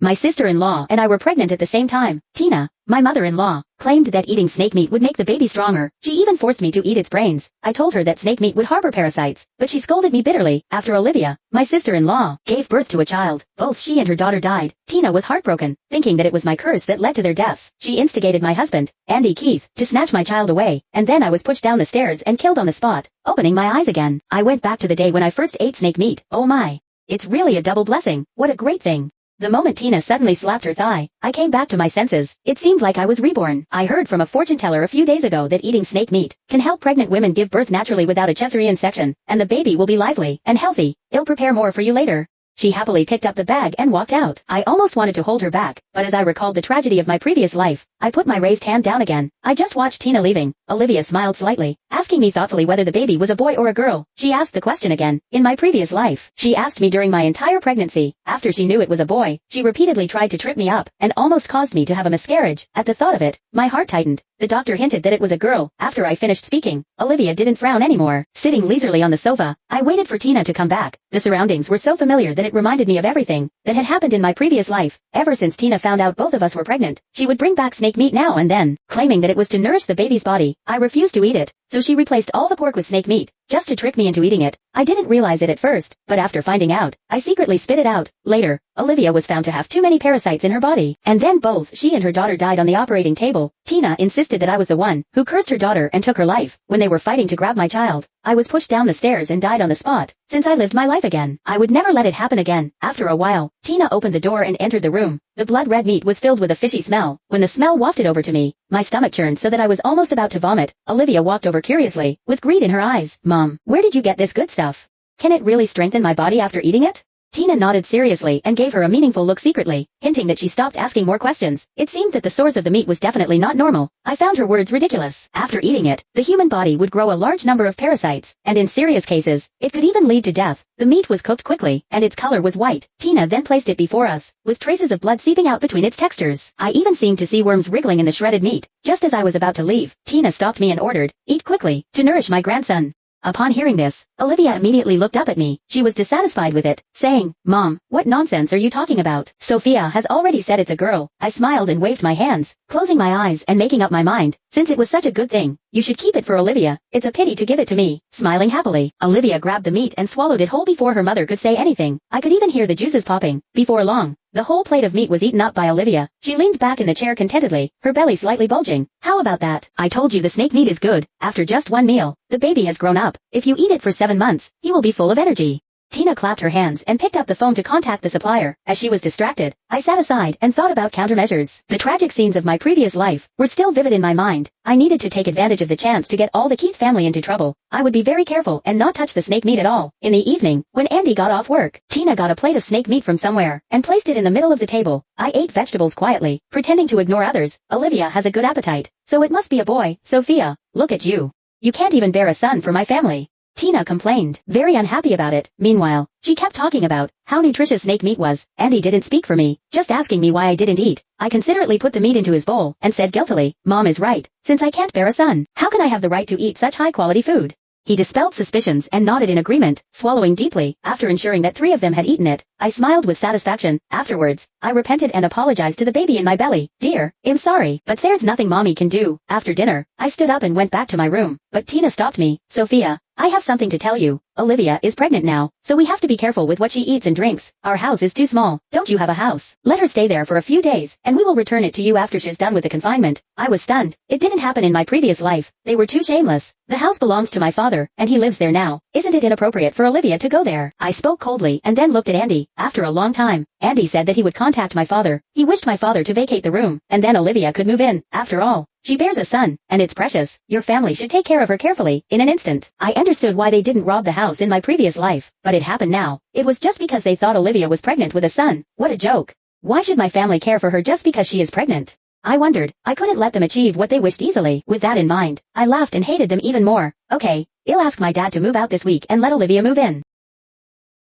My sister-in-law and I were pregnant at the same time. Tina, my mother-in-law, claimed that eating snake meat would make the baby stronger. She even forced me to eat its brains. I told her that snake meat would harbor parasites, but she scolded me bitterly. After Olivia, my sister-in-law, gave birth to a child, both she and her daughter died. Tina was heartbroken, thinking that it was my curse that led to their deaths. She instigated my husband, Andy Keith, to snatch my child away, and then I was pushed down the stairs and killed on the spot. Opening my eyes again, I went back to the day when I first ate snake meat. Oh my. It's really a double blessing. What a great thing. The moment Tina suddenly slapped her thigh, I came back to my senses. It seemed like I was reborn. I heard from a fortune teller a few days ago that eating snake meat can help pregnant women give birth naturally without a cesarean section, and the baby will be lively and healthy. It'll prepare more for you later. She happily picked up the bag and walked out. I almost wanted to hold her back, but as I recalled the tragedy of my previous life, I put my raised hand down again. I just watched Tina leaving. Olivia smiled slightly, asking me thoughtfully whether the baby was a boy or a girl. She asked the question again. In my previous life, she asked me during my entire pregnancy. After she knew it was a boy, she repeatedly tried to trip me up, and almost caused me to have a miscarriage. At the thought of it, my heart tightened. The doctor hinted that it was a girl. After I finished speaking, Olivia didn't frown anymore. Sitting leisurely on the sofa, I waited for Tina to come back. The surroundings were so familiar that it reminded me of everything that had happened in my previous life. Ever since Tina found out both of us were pregnant, she would bring back snake meat now and then, claiming that it was to nourish the baby's body. I refused to eat it, so she replaced all the pork with snake meat, just to trick me into eating it. I didn't realize it at first, but after finding out, I secretly spit it out. Later, Olivia was found to have too many parasites in her body, and then both she and her daughter died on the operating table. Tina insisted that I was the one who cursed her daughter and took her life. When they were fighting to grab my child, I was pushed down the stairs and died on the spot. Since I lived my life again, I would never let it happen again. After a while, Tina opened the door and entered the room. The blood-red meat was filled with a fishy smell. When the smell wafted over to me, my stomach churned so that I was almost about to vomit. Olivia walked over curiously, with greed in her eyes. Mom, where did you get this good stuff? Can it really strengthen my body after eating it? Tina nodded seriously and gave her a meaningful look secretly, hinting that she stopped asking more questions. It seemed that the source of the meat was definitely not normal. I found her words ridiculous. After eating it, the human body would grow a large number of parasites, and in serious cases, it could even lead to death. The meat was cooked quickly, and its color was white. Tina then placed it before us, with traces of blood seeping out between its textures. I even seemed to see worms wriggling in the shredded meat. Just as I was about to leave, Tina stopped me and ordered, "Eat quickly, to nourish my grandson." Upon hearing this, Olivia immediately looked up at me. She was dissatisfied with it, saying, "Mom, what nonsense are you talking about? Sophia has already said it's a girl." I smiled and waved my hands, closing my eyes and making up my mind. Since it was such a good thing, you should keep it for Olivia. It's a pity to give it to me. Smiling happily, Olivia grabbed the meat and swallowed it whole before her mother could say anything. I could even hear the juices popping. Before long, the whole plate of meat was eaten up by Olivia. She leaned back in the chair contentedly, her belly slightly bulging. "How about that? I told you the snake meat is good." After just one meal, the baby has grown up. If you eat it for 7 months, he will be full of energy. Tina clapped her hands and picked up the phone to contact the supplier. As she was distracted, I sat aside and thought about countermeasures. The tragic scenes of my previous life were still vivid in my mind. I needed to take advantage of the chance to get all the Keith family into trouble. I would be very careful and not touch the snake meat at all. In the evening, when Andy got off work, Tina got a plate of snake meat from somewhere and placed it in the middle of the table. I ate vegetables quietly, pretending to ignore others. Olivia has a good appetite, so it must be a boy. Sophia, look at you. You can't even bear a son for my family. Tina complained, very unhappy about it. Meanwhile, she kept talking about how nutritious snake meat was. Andy didn't speak for me, just asking me why I didn't eat. I considerately put the meat into his bowl and said guiltily, "Mom is right. Since I can't bear a son, how can I have the right to eat such high-quality food?" He dispelled suspicions and nodded in agreement, swallowing deeply. After ensuring that 3 of them had eaten it, I smiled with satisfaction. Afterwards, I repented and apologized to the baby in my belly. "Dear, I'm sorry, but there's nothing Mommy can do." After dinner, I stood up and went back to my room, but Tina stopped me. "Sophia, I have something to tell you. Olivia is pregnant now, so we have to be careful with what she eats and drinks. Our house is too small. Don't you have a house? Let her stay there for a few days, and we will return it to you after she's done with the confinement." I was stunned. It didn't happen in my previous life. They were too shameless. The house belongs to my father, and he lives there now. Isn't it inappropriate for Olivia to go there? I spoke coldly and then looked at Andy. After a long time, Andy said that he would contact my father. He wished my father to vacate the room, and then Olivia could move in. After all, she bears a son, and it's precious. Your family should take care of her carefully. In an instant, I understood why they didn't rob the house in my previous life, but it happened now. It was just because they thought Olivia was pregnant with a son. What a joke. Why should my family care for her just because she is pregnant? I wondered. I couldn't let them achieve what they wished easily. With that in mind, I laughed and hated them even more. Okay, I'll ask my dad to move out this week and let Olivia move in.